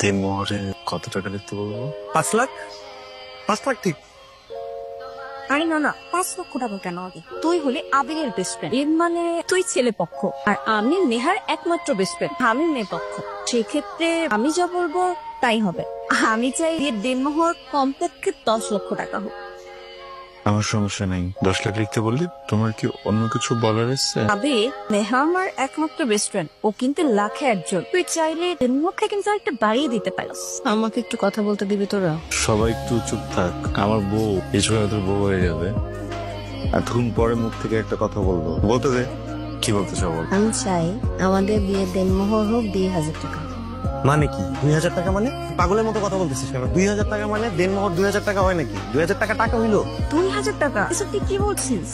দেনমোহরে কত টাকা দিতে বলবো? 5 লাখ। 5 লাখ ঠিক। আরে না না, 5 লক্ষ টাকা কেন আগে? তুই হলে আবিরের বেস্ট ফ্রেন্ড, এর মানে তুই ছেলে পক্ষ আর আমি নেহার একমাত্র বেস্ট ফ্রেন্ড, আমি মেয়ে পক্ষ। সেক্ষেত্রে আমি যা বলবো তাই হবে। আমি চাই এর দেনমোহর কমপক্ষে 10 লক্ষ টাকা হোক। আমার সমস্যা নাই, 10 লাখ লিখতে বললি। তোমার কি অন্য কিছু বলার আছে? আবির, নেহা আমার একমাত্র বেস্ট ফ্রেন্ড, ও কিন্তু লাখে একজন। তুই চাইলে দেনমোহরটা কিন্তু একটা বাড়িয়ে দিতে পারিস। আমাকে একটু কথা বলতে দিবি তোরা? সবাই একটু চুপ থাক, আমার বউ এই সময় তোর বউ হয়ে যাবে। এতক্ষণ পরে মুখ থেকে একটা কথা বলবো, বলতে দে। কি বলতে চাও বল। আমি চাই আমাদের বিয়ের দেনমোহর হোক 2,000 টাকা। মানে কি 2,000 টাকা? মানে পাগলের মতো কথা বলতেছিস কেন? 2,000 টাকা মানে দেনমোহর 2,000 টাকা হয় নাকি? 2,000 টাকা টাকা হইলো? 2,000 টাকা? এসব তুই কি বলছিস?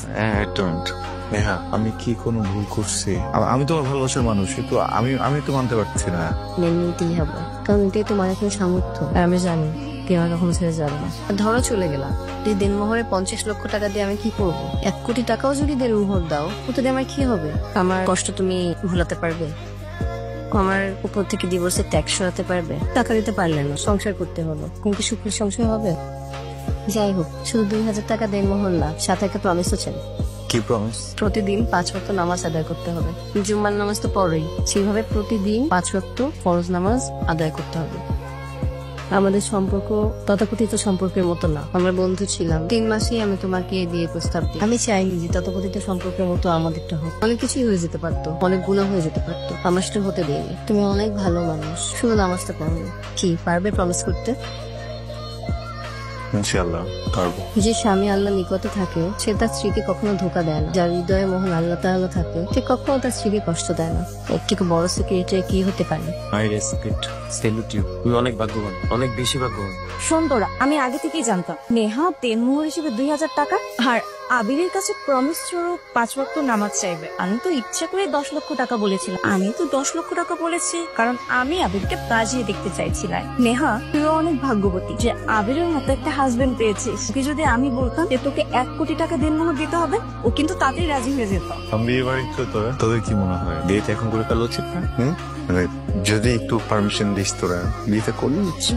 নেহা, আমি কি কোনো ভুল করছি? আমি তোমার ভালোবাসার মানুষ, কিন্তু আমি তো মানতে পারছি না। মেনে নিতেই হবে, কারণ এটাই তোমার এখন সামর্থ্য। আর আমি জানি তুই আমার কখনো ছেড়ে যাবে না। ধরো চলে গেলাম, তুই দেনমোহরে 50 লক্ষ টাকা দিয়ে আমি কি করবো? 1 কোটি টাকাও যদি দেনমোহর দাও, ওতে দিয়ে আমার কি হবে? আমার কষ্ট তুমি ভুলাতে পারবে? আমার উপর থেকে ডিভোর্সের ট্যাক্স সরাতে পারবে? টাকা দিতে পারলে না, সংসার করতে হলো, তুমি কি সুখের সংসার হবে? যাই হোক, শুধু 2,000 টাকা দেনমোহর না, সাথে একটা প্রমিসও চাই। কি প্রমিস? প্রতিদিন 5 ওয়াক্ত নামাজ আদায় করতে হবে। জুম্মার নামাজ তো পড়েই, সেভাবে প্রতিদিন 5 ওয়াক্ত ফরজ নামাজ আদায় করতে হবে। আমাদের সম্পর্ক তথাকথিত সম্পর্কের মতো না, আমরা বন্ধু ছিলাম। 3 মাসেই আমি তোমাকে দিয়ে প্রস্তাব দিই। আমি চাইনি যে তথাকথিত সম্পর্কের মতো আমাদেরটা হোক। অনেক কিছুই হয়ে যেতে পারতো, অনেক গুণা হয়ে যেতে পারতো, আমার সেটা হতে দিইনি। তুমি অনেক ভালো মানুষ, শুধু নামাজটা পড়ো। কি পারবে প্রমিস করতে? ইনশাআল্লাহ পারবো। যে স্বামী আল্লাহ নিকটে থাকে, সে তার স্ত্রীকে কখনো ধোকা দেয় না। যার হৃদয়ে মহান আল্লাহ তাআলা থাকে, সে কখনো তার স্ত্রীকে কষ্ট দেয় না। এর থেকে বড় সিক্রেট কি হতে পারে? I respect, salute you. তুমি অনেক ভাগ্যবান, অনেক বেশি ভাগ্যবান। সুন্দরা, আমি আগে থেকেই জানতাম নেহা দেনমোহর হিসেবে 2,000 টাকা আর আবিরের কাছে প্রমিস স্বরূপ 5 ওয়াক্ত নামাজ চাইবে। আমি তো ইচ্ছা করে 10 লক্ষ টাকা বলেছিলাম। আমি তো 10 লক্ষ টাকা বলেছি কারণ আমি আবিরকে বাজিয়ে দেখতে চাইছিলাম। নেহা, তুইও অনেক ভাগ্যবতী যে আবিরের মতো একটা হাজবেন্ড পেয়েছিস। ওকে যদি আমি বলতাম যে তোকে 1 কোটি টাকা দেনমোহর দিতে হবে, ও কিন্তু তাতেই রাজি হয়ে যেত। আমি বিয়ে বাড়ি তো তোদের কি মনে হয় বিয়েটা এখন করে ফেলা উচিত না? মানে যদি একটু পারমিশন দিস তোরা, বিয়েটা করে নিচ্ছি।